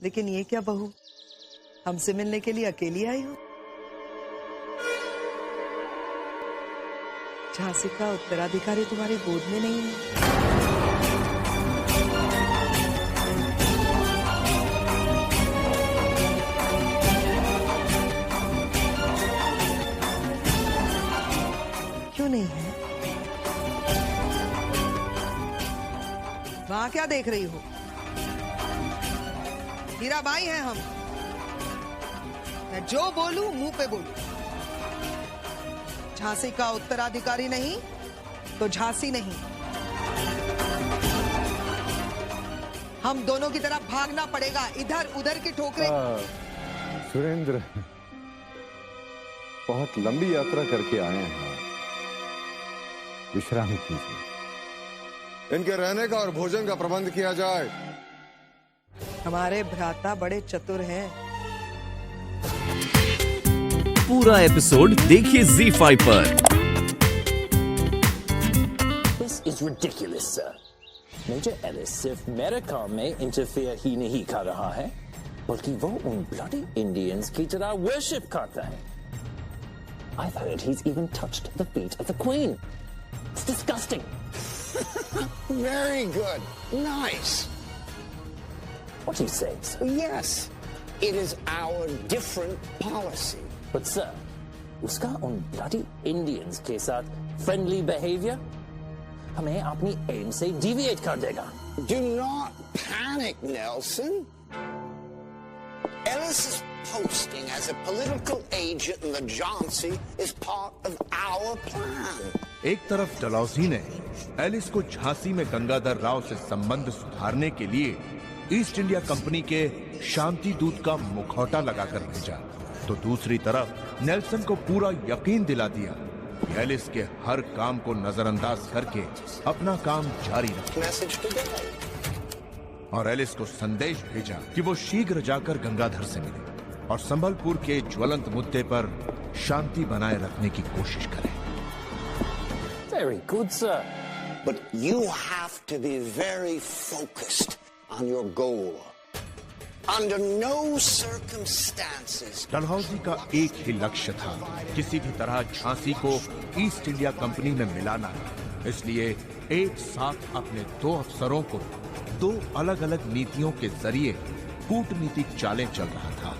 लेकिन ये क्या बहू, हमसे मिलने के लिए अकेली आई हो? झांसी का उत्तराधिकारी तुम्हारी गोद में नहीं है? क्यों नहीं है? वहां क्या देख रही हो? हीराबाई हैं हम। मैं जो बोलूं मुंह पे बोलूं। झांसी का उत्तराधिकारी नहीं तो झांसी नहीं। हम दोनों की तरफ भागना पड़ेगा, इधर उधर की ठोकरें। सुरेंद्र, बहुत लंबी यात्रा करके आए हैं, विश्राम कीजिए। इनके रहने का और भोजन का प्रबंध किया जाए। हमारे भ्राता बड़े चतुर हैं। पूरा एपिसोड देखिए ZEE5 पर। This is ridiculous, sir. Major Ellis सिर्फ मेरे काम में इंटरफेयर ही नहीं कर रहा है, बल्कि वो उन ब्लडी इंडियंस की तरह वर्शिप करता है। I've heard he's even touched the feet of the Queen. It's disgusting. Very good. Nice. What do you say, sir? Yes, it is our different policy. But sir, उसका उन bloody Indians के साथ friendly behavior हमें अपनी aim से deviate कर देगा। Do not panic, Nelson. Ellis's posting as a political agent in the Jhansi is part of our plan. एक तरफ डलहौजी ने एलिस को झांसी में गंगाधर राव से संबंध सुधारने के लिए ईस्ट इंडिया कंपनी के शांति दूत का मुखौटा लगाकर भेजा, तो दूसरी तरफ नेल्सन को पूरा यकीन दिला दिया कि एलिस के हर काम को नजरअंदाज करके अपना काम जारी रखे। और एलिस को संदेश भेजा कि वो शीघ्र जाकर गंगाधर से मिले और संबलपुर के ज्वलंत मुद्दे पर शांति बनाए रखने की कोशिश करें। Very good, sir. But you have to be very focused on your goal. Under no circumstances. Dalhousie का एक ही लक्ष्य था, किसी भी तरह झांसी को ईस्ट इंडिया कंपनी में मिलाना। इसलिए एक साथ अपने दो अफसरों को दो अलग अलग नीतियों के जरिए कूटनीतिक चालें चल रहा था।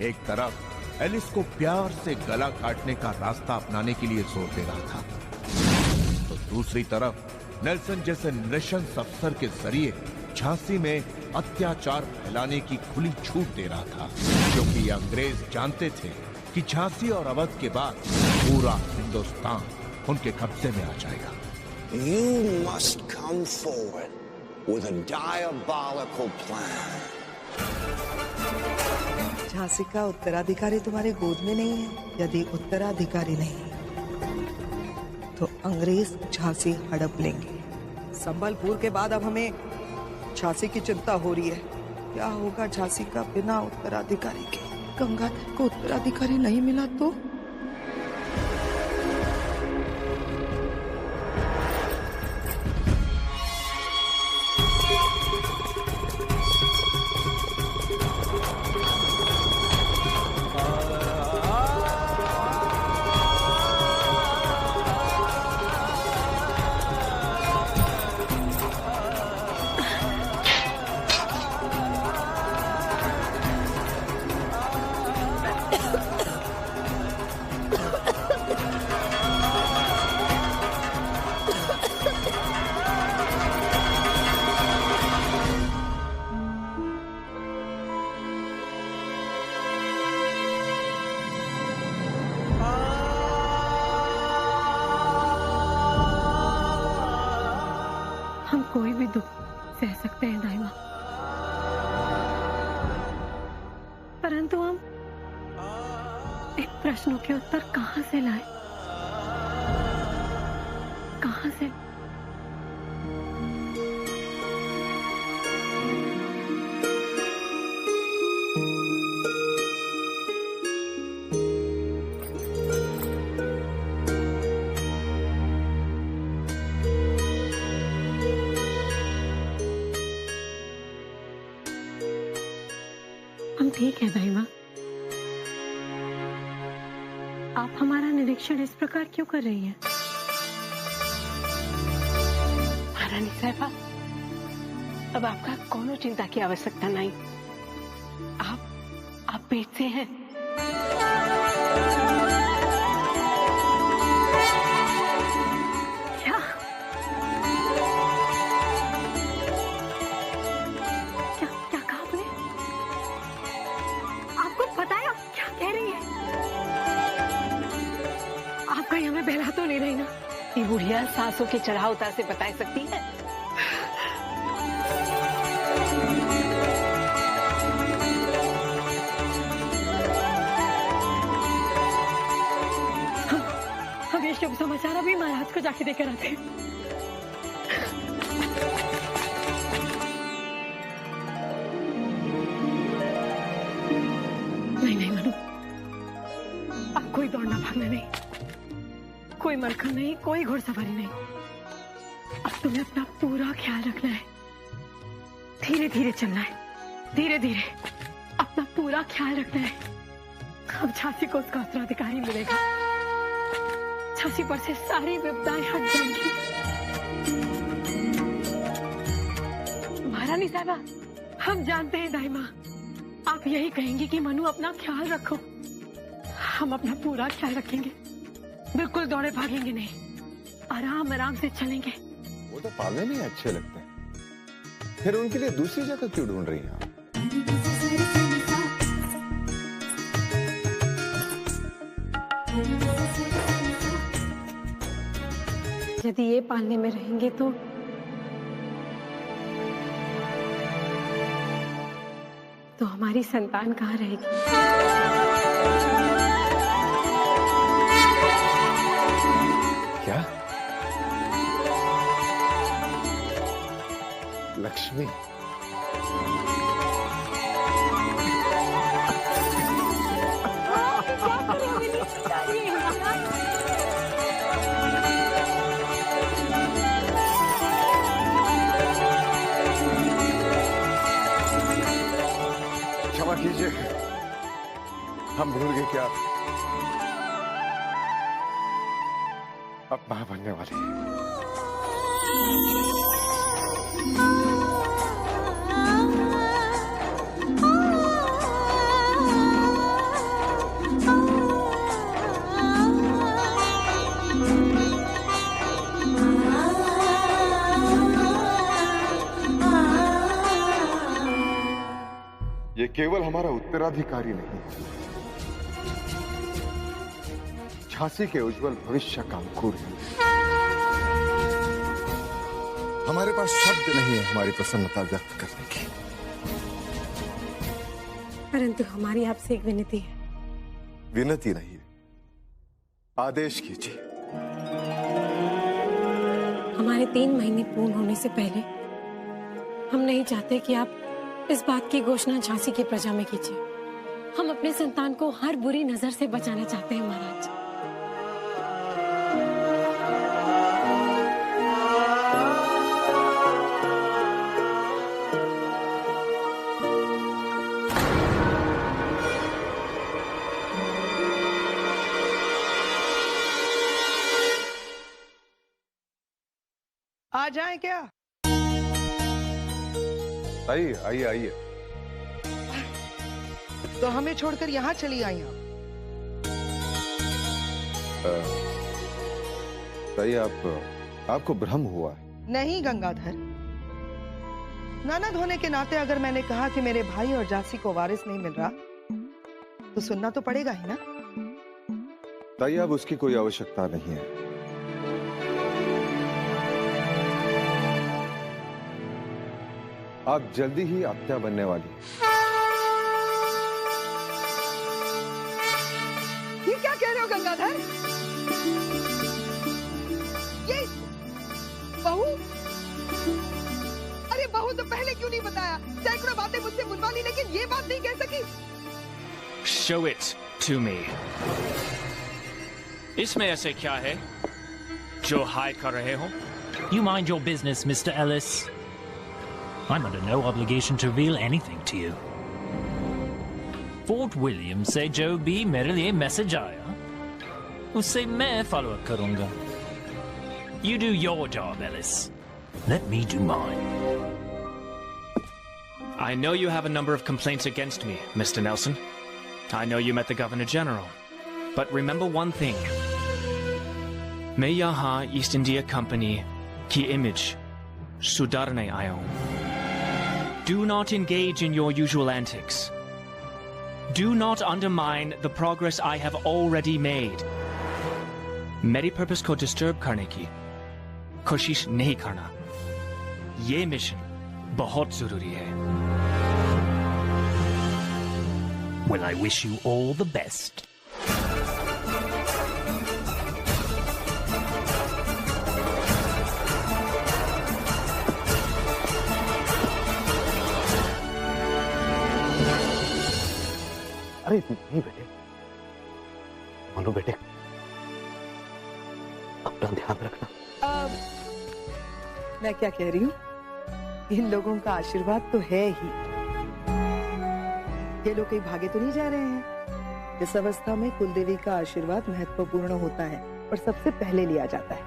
एक तरफ एलिस को प्यार से गला काटने का रास्ता अपनाने के लिए जोर दे रहा था, तो दूसरी तरफ नेल्सन जैसे नृशंस अफसर के जरिए झांसी में अत्याचार फैलाने की खुली छूट दे रहा था, क्योंकि ये अंग्रेज जानते थे कि झांसी और अवध के बाद पूरा हिंदुस्तान उनके कब्जे में आ जाएगा। You must come forward with a diabolical plan. Jhansi का उत्तराधिकारी तुम्हारे गोद में नहीं है। यदि उत्तराधिकारी नहीं तो अंग्रेज झांसी हड़प लेंगे। संबलपुर के बाद अब हमें झांसी की चिंता हो रही है। क्या होगा झांसी का बिना उत्तराधिकारी के? गंगाधर को उत्तराधिकारी नहीं मिला तो? हम कोई भी दुख सह सकते हैं दाइमा, परंतु हम इन प्रश्नों के उत्तर कहां से लाएं? कहां से? हम ठीक है दाई माँ। आप हमारा निरीक्षण इस प्रकार क्यों कर रही हैं? महारानी साहिबा, अब आपका कोनो चिंता की आवश्यकता नहीं। आप पेट से हैं। क्या कहा आपने? आपको पता है आप क्या कह रही हैं? आप कहीं हमें बहला तो नहीं रही ना? ये बुढ़िया सासों के चढ़ाव उतार से बता सकती है। हम ये शुभ समाचार अभी महाराज को जाके देकर आते हैं। नहीं मनु, अब कोई दौड़ना भागना नहीं, कोई मलखन नहीं, कोई घुड़सवारी नहीं। अब तुम्हें अपना पूरा ख्याल रखना है, धीरे धीरे चलना है, धीरे धीरे अपना पूरा ख्याल रखना है। अब झांसी को उसका उत्तराधिकारी मिलेगा, झांसी पर से सारी विपदाएं हट जाएंगी। महारानी साहिबा, हम जानते हैं दाई माँ, आप यही कहेंगे कि मनु अपना ख्याल रखो। हम अपना पूरा ख्याल रखेंगे, बिल्कुल दौड़े भागेंगे नहीं, आराम आराम से चलेंगे। वो तो पालने में अच्छे लगते हैं, फिर उनके लिए दूसरी जगह क्यों ढूंढ रही हैं आप? यदि ये पालने में रहेंगे तो हमारी संतान कहाँ रहेगी? क्या? लक्ष्मी? क्षमा कीजिए, हम भूल गए क्या अब मां बनने वाली है। ये केवल हमारा उत्तराधिकारी नहीं, झांसी के उज्जवल भविष्य का अंकुर है। हमारे पास शब्द नहीं है हमारी प्रसन्नता व्यक्त करने की। परंतु हमारी आपसे एक विनती है। विनती नहीं है, आदेश कीजिए। हमारे 3 महीने पूर्ण होने से पहले हम नहीं चाहते कि आप इस बात की घोषणा झांसी की प्रजा में कीजिए। हम अपने संतान को हर बुरी नजर से बचाना चाहते हैं महाराज। आ जाए क्या? आइए आइए आइए। तो हमें छोड़कर यहाँ चली आई आप? ताई, आपको भ्रम हुआ है। नहीं गंगाधर, ननद होने के नाते अगर मैंने कहा कि मेरे भाई और झांसी को वारिस नहीं मिल रहा तो सुनना तो पड़ेगा ही ना। ताई, अब उसकी कोई आवश्यकता नहीं है। आप जल्दी ही आत्या बनने वाली। ये क्या कह रहे हो गंगाधर? ये बहू? अरे बहू तो पहले क्यों नहीं बताया? सैकड़ों बातें मुझसे बुलवा ली लेकिन ये बात नहीं कह सकी। Show it to me. इसमें ऐसे क्या है जो हाइड कर रहे हो? You mind your business, Mr. Ellis. I'm under no obligation to reveal anything to you. Fort William से जो भी मेरे लिए मैसेज आया उससे मैं फॉलो अप करूंगा. You do your job, Ellis. Let me do mine. I know you have a number of complaints against me, Mr. Nelson. I know you met the Governor General. But remember one thing. मैं यहाँ east India company की image सुधारने आया हूँ. Do not engage in your usual antics. Do not undermine the progress I have already made. मेरी purpose को disturb करने की कोशिश नहीं करना. ये मिशन बहुत जरूरी है. Well, I wish you all the best. अरे नहीं बेटे, मनु बेटे, अपना ध्यान रखना. मैं क्या कह रही हूँ, इन लोगों का आशीर्वाद तो है ही. ये लोग कहीं भागे तो नहीं जा रहे हैं. इस अवस्था में कुलदेवी का आशीर्वाद महत्वपूर्ण होता है और सबसे पहले लिया जाता है.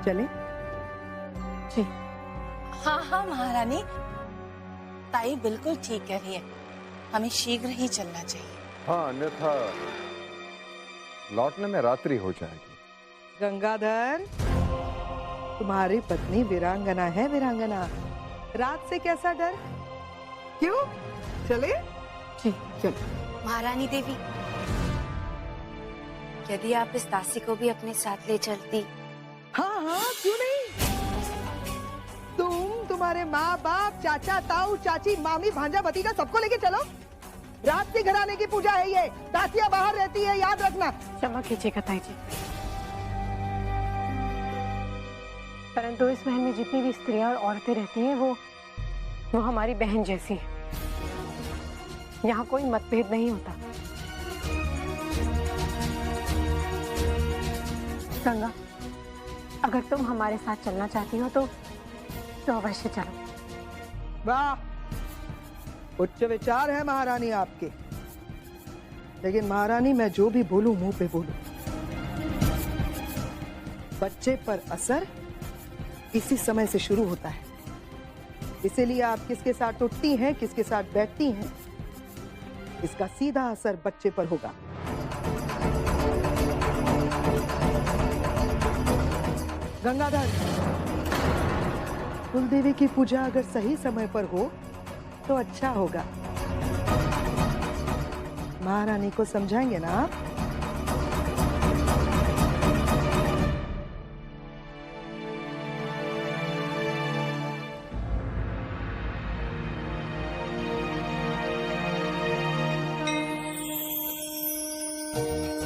चले? जी. हाँ हाँ महारानी, ताई बिल्कुल ठीक कह रही है. हमें शीघ्र ही चलना चाहिए. हाँ, अन्यथा लौटने में रात्रि हो जाएगी. गंगाधर, तुम्हारी पत्नी वीरांगना है. वीरांगना, रात से कैसा डर? क्यों? चले? जी चलो. महारानी देवी, यदि आप इस दासी को भी अपने साथ ले चलती. हाँ हाँ, क्यों नहीं. तुम्हारे माँ बाप, चाचा, ताऊ, चाची, मामी, भांजा, भतीजा सबको लेके चलो. रात के घराने की पूजा है ये. दासियाँ बाहर रहती है, याद रखना. क्षमा कीजिएगा ताई जी, परंतु इस महल में जितनी भी स्त्रियां और औरतें रहती हैं वो हमारी बहन जैसी है. यहाँ कोई मतभेद नहीं होता. गंगा, अगर तुम हमारे साथ चलना चाहती हो तो अवश्य चलो. वाह, उच्च विचार है महारानी आपके. लेकिन महारानी, मैं जो भी बोलूं मुंह पे बोलूं. बच्चे पर असर इसी समय से शुरू होता है. इसीलिए आप किसके साथ उठती हैं, किसके साथ बैठती हैं, इसका सीधा असर बच्चे पर होगा. गंगाधर, कुलदेवी की पूजा अगर सही समय पर हो तो अच्छा होगा. महारानी को समझाएंगे ना आप?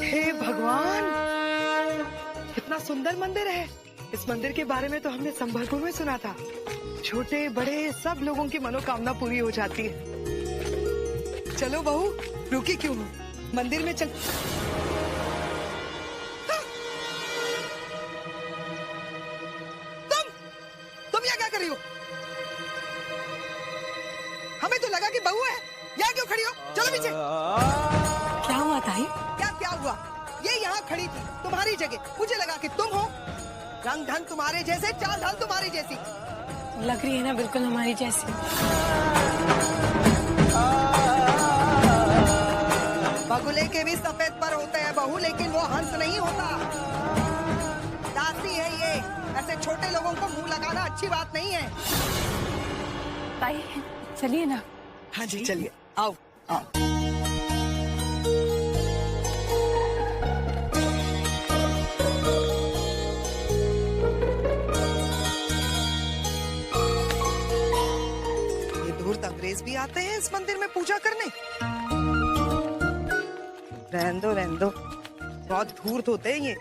हे भगवान, कितना सुंदर मंदिर है. इस मंदिर के बारे में तो हमने संबलपुर में सुना था. छोटे बड़े सब लोगों की मनोकामना पूरी हो जाती है. चलो बहू, रुकी क्यों हो, मंदिर में चल. तुम यहाँ क्या कर रही हो? हमें तो लगा कि बहू है. यहाँ क्यों खड़ी हो? चलो पीछे. क्या हुआ ताई? क्या हुआ? ये यहाँ खड़ी थी तुम्हारी जगह. मुझे लगा कि तुम हो. रंग ढंग तुम्हारे जैसे, चाल ढाल तुम्हारी जैसी. लग रही है ना बिल्कुल हमारी जैसी. बगुले के भी सफेद पर होते हैं बहू, लेकिन वो हंस नहीं होता. दासी है ये. ऐसे छोटे लोगों को मुंह लगाना अच्छी बात नहीं है. ताई चलिए ना. हाँ जी चलिए. आओ आओ. अंग्रेज भी आते हैं इस मंदिर में पूजा करने. रहने दो, बहुत धूर्त होते हैं ये.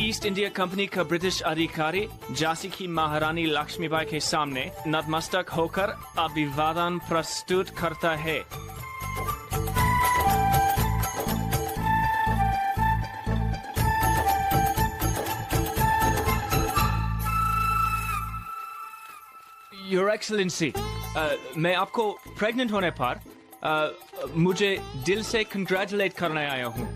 ईस्ट ईस्ट इंडिया कंपनी का ब्रिटिश अधिकारी झांसी की महारानी लक्ष्मीबाई के सामने नतमस्तक होकर अभिवादन प्रस्तुत करता है। योर एक्सलेंसी, मैं आपको प्रेग्नेंट होने पर मुझे दिल से कंग्रेचुलेट करने आया हूँ।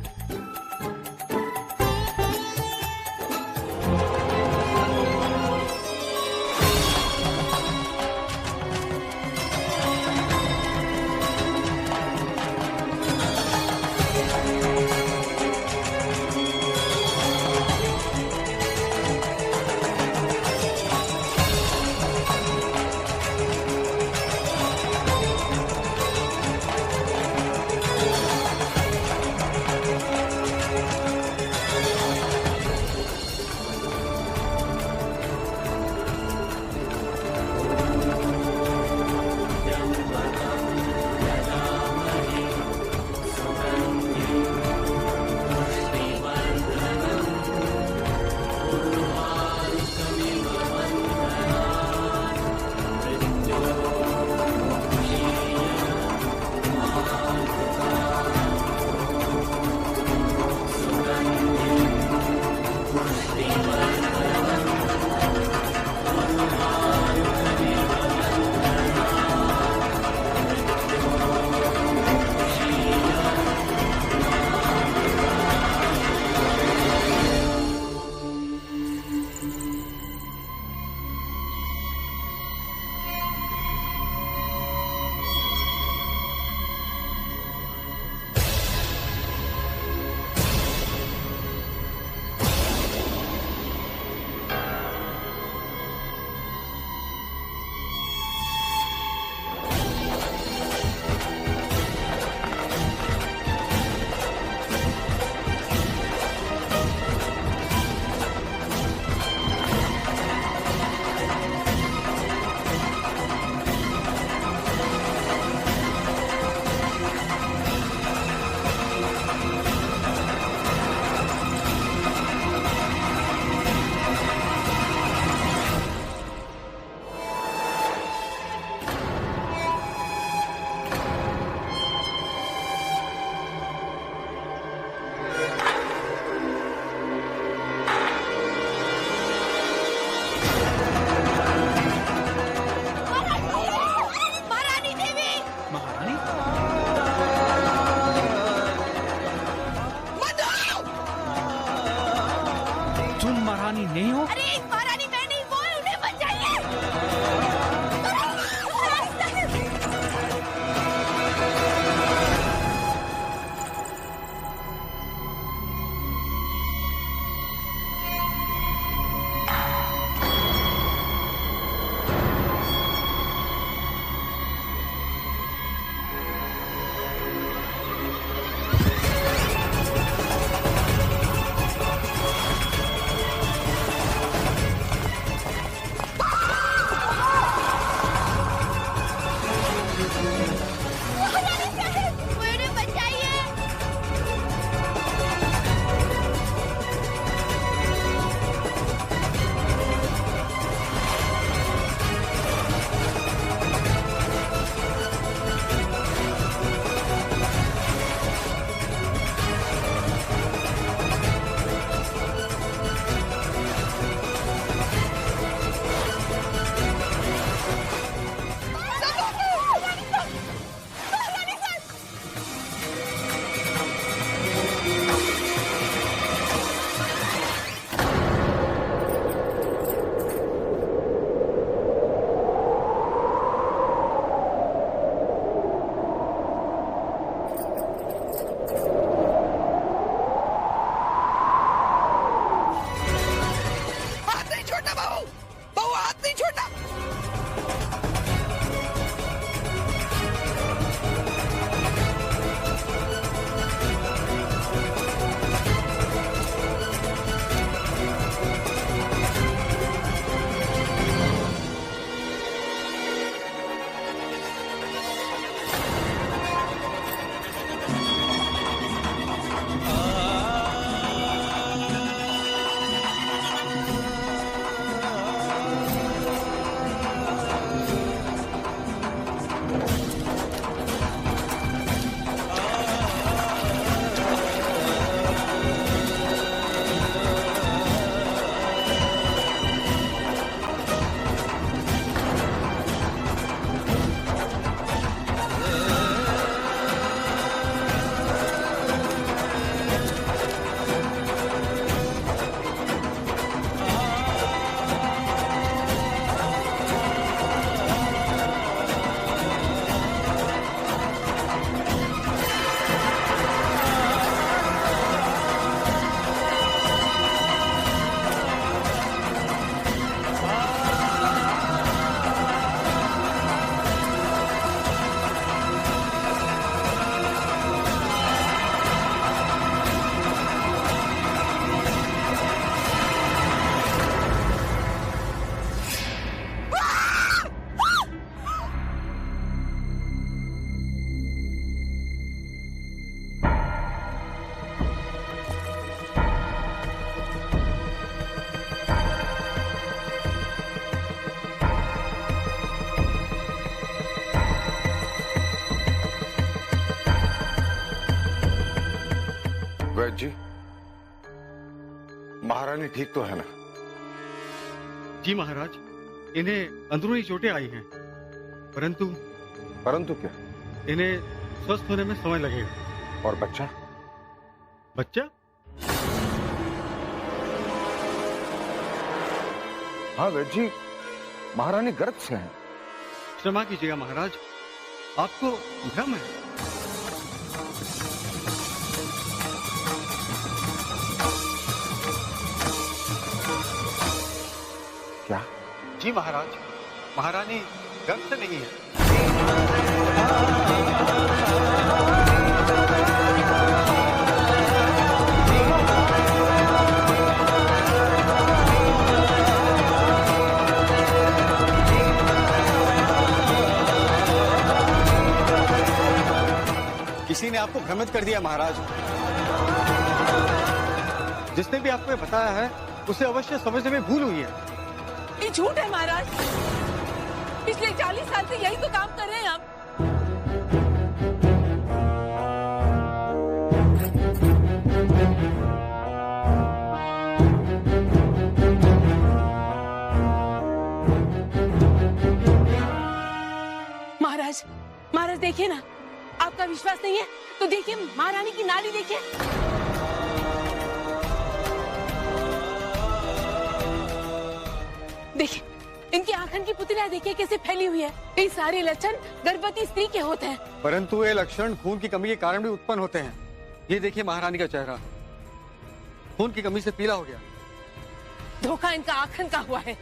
महारानी ठीक तो है ना? जी महाराज, इन्हें अंदरूनी चोटें आई हैं, परंतु क्या? इन्हें स्वस्थ होने में समय लगेगा। और बच्चा? बच्चा? हाँ वैद्य जी, महारानी गर्भ से हैं। क्षमा कीजिएगा महाराज, आपको भ्रम है। क्या? जी महाराज, महारानी गर्भ से नहीं है। किसी ने आपको भ्रमित कर दिया महाराज। जिसने भी आपको ये बताया है उसे अवश्य समझने में भूल हुई है। ये झूठ है महाराज। पिछले 40 साल से यही तो काम कर रहे हैं हम। महाराज, महाराज देखिए ना, आपका विश्वास नहीं है तो देखिए महारानी की नाड़ी देखिए। देखिए इनकी आंखन की पुतलियां देखिए कैसे फैली हुई है। ये सारे लक्षण गर्भवती स्त्री के होते हैं। परंतु ये लक्षण खून की कमी के कारण भी उत्पन्न होते हैं। ये देखिए महारानी का चेहरा खून की कमी से पीला हो गया। धोखा इनका आंखन का हुआ है।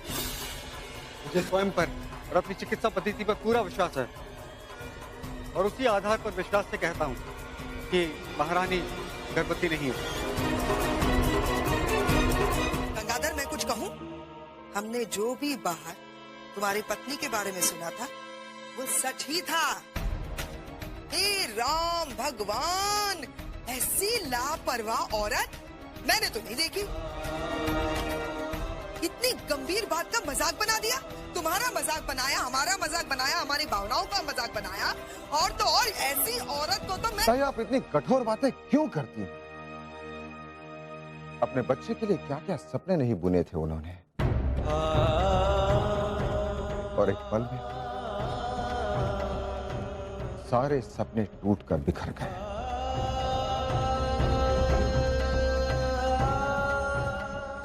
मुझे स्वयं पर और अपनी चिकित्सा पद्धति पर पूरा विश्वास है और उसी आधार पर विश्वास से कहता हूँ कि महारानी गर्भवती नहीं है। गंगाधर, मैं कुछ कहूँ? हमने जो भी बाहर तुम्हारी पत्नी के बारे में सुना था वो सच ही था। हे राम भगवान, ऐसी लापरवाह औरत मैंने तो नहीं देखी। इतनी गंभीर बात का मजाक बना दिया। तुम्हारा मजाक बनाया, हमारा मजाक बनाया, हमारी भावनाओं का मजाक बनाया। और तो और ऐसी औरत को तो मैं... ताई, आप इतनी कठोर बातें क्यों करती हैं? अपने बच्चे के लिए क्या क्या सपने नहीं बुने थे उन्होंने, और एक पल में सारे सपने टूटकर बिखर गए।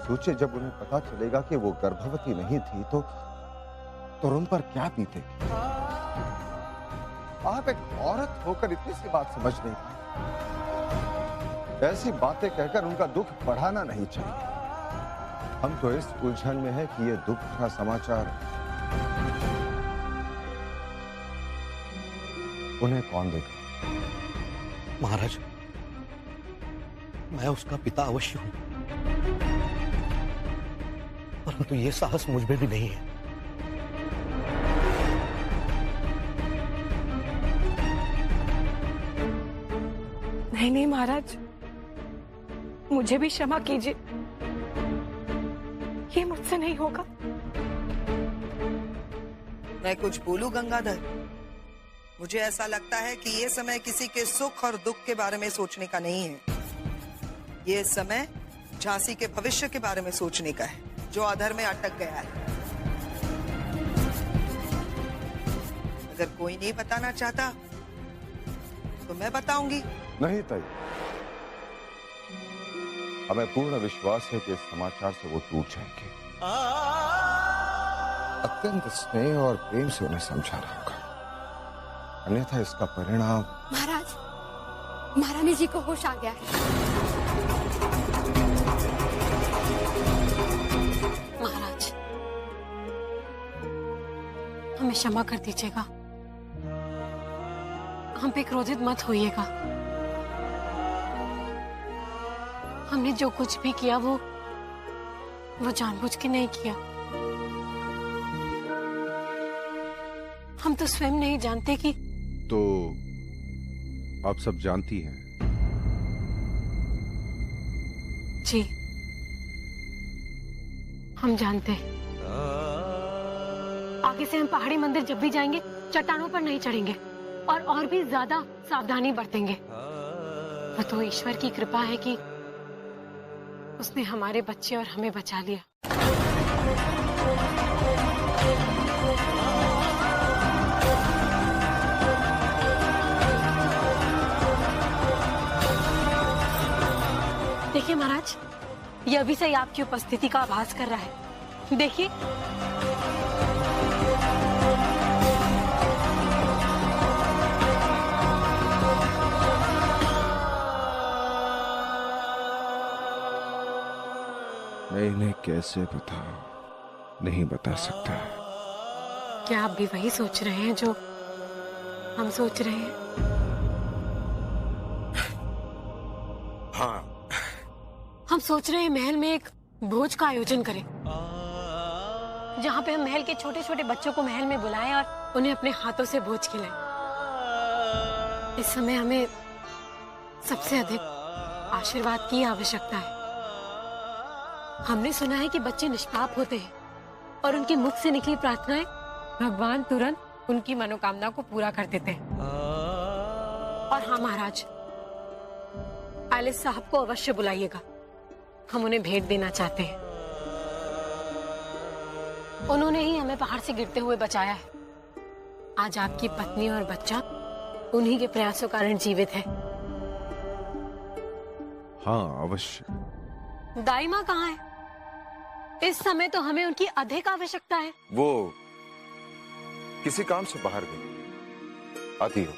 सोचे जब उन्हें पता चलेगा कि वो गर्भवती नहीं थी तो उन पर क्या बीतेगी। आप एक औरत होकर इतनी सी बात समझ नहीं पाए। ऐसी बातें कहकर उनका दुख बढ़ाना नहीं चाहिए। हम तो इस उलझन में हैं कि ये दुख भरा समाचार उन्हें कौन देगा। महाराज, मैं उसका पिता अवश्य हूं, परंतु ये साहस मुझ में भी नहीं है। नहीं नहीं महाराज, मुझे भी क्षमा कीजिए, ये मुझसे नहीं होगा। मैं कुछ बोलूं गंगाधर? मुझे ऐसा लगता है कि ये समय किसी के सुख और दुख के बारे में सोचने का नहीं है। ये समय झांसी के भविष्य के बारे में सोचने का है, जो अधर में अटक गया है। अगर कोई नहीं बताना चाहता तो मैं बताऊंगी। नहीं ताई, हमें पूर्ण विश्वास है कि इस समाचार से वो टूट जाएंगे। अत्यंत स्नेह और प्रेम से उन्हें समझाना होगा, अन्यथा इसका परिणाम... महाराज, महारानी जी को होश आ गया है। महाराज, हमें क्षमा कर दीजिएगा, हम पे क्रोधित मत होइएगा। हमने जो कुछ भी किया वो जानबूझ के नहीं किया। हम तो स्वयं नहीं जानते कि... तो आप सब जानती हैं? जी, हम जानते हैं। आगे से हम पहाड़ी मंदिर जब भी जाएंगे चट्टानों पर नहीं चढ़ेंगे और भी ज्यादा सावधानी बरतेंगे। वो तो ईश्वर की कृपा है कि उसने हमारे बच्चे और हमें बचा लिया। देखिए महाराज, ये अभी से ही आपकी उपस्थिति का आभास कर रहा है। देखिए, मैं इन्हें कैसे बताऊं? नहीं बता सकता। क्या आप भी वही सोच रहे हैं जो हम सोच रहे हैं? हाँ, हम सोच रहे हैं महल में एक भोज का आयोजन करें, जहां पे हम महल के छोटे छोटे बच्चों को महल में बुलाएं और उन्हें अपने हाथों से भोज खिलाएं। इस समय हमें सबसे अधिक आशीर्वाद की आवश्यकता है। हमने सुना है कि बच्चे निष्पाप होते हैं और उनके मुख से निकली प्रार्थनाएं भगवान तुरंत उनकी मनोकामना को पूरा कर देते हैं। और हाँ महाराज, एलिस साहब को अवश्य बुलाइएगा, हम उन्हें भेंट देना चाहते हैं। उन्होंने ही हमें पहाड़ से गिरते हुए बचाया है। आज आपकी पत्नी और बच्चा उन्हीं के प्रयासों कारण जीवित है। हाँ अवश्य। दाइमा कहाँ है? इस समय तो हमें उनकी अधिक आवश्यकता है। वो किसी काम से बाहर गई, आती हो।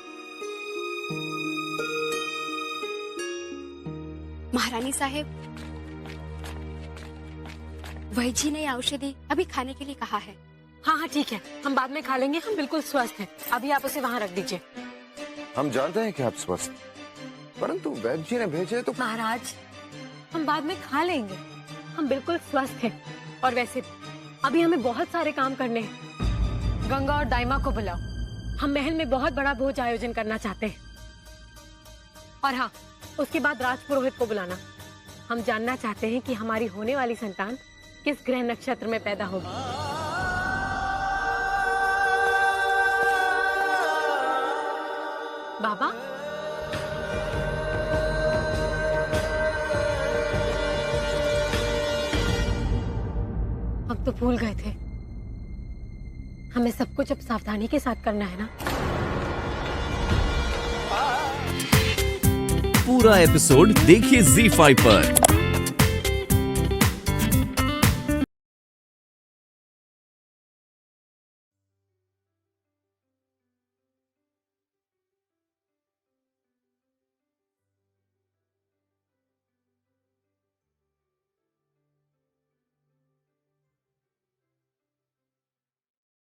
महारानी साहेब, वही जी ने औषधि अभी खाने के लिए कहा है। हाँ हाँ ठीक है, हम बाद में खा लेंगे, हम बिल्कुल स्वस्थ हैं। अभी आप उसे वहाँ रख दीजिए। हम जानते हैं कि आप स्वस्थ, परंतु वैद्य जी ने भेजे तो। महाराज, हम बाद में खा लेंगे, हम बिल्कुल स्वस्थ हैं। और वैसे अभी हमें बहुत सारे काम करने हैं। गंगा और दाइमा को बुलाओ, हम महल में बहुत बड़ा भोज आयोजन करना चाहते हैं। और हाँ, उसके बाद राजपुरोहित को बुलाना। हम जानना चाहते हैं कि हमारी होने वाली संतान किस ग्रह नक्षत्र में पैदा होगी। बाबा, हम तो भूल गए थे। हमें सब कुछ अब सावधानी के साथ करना है ना। पूरा एपिसोड देखिए ZEE5 पर।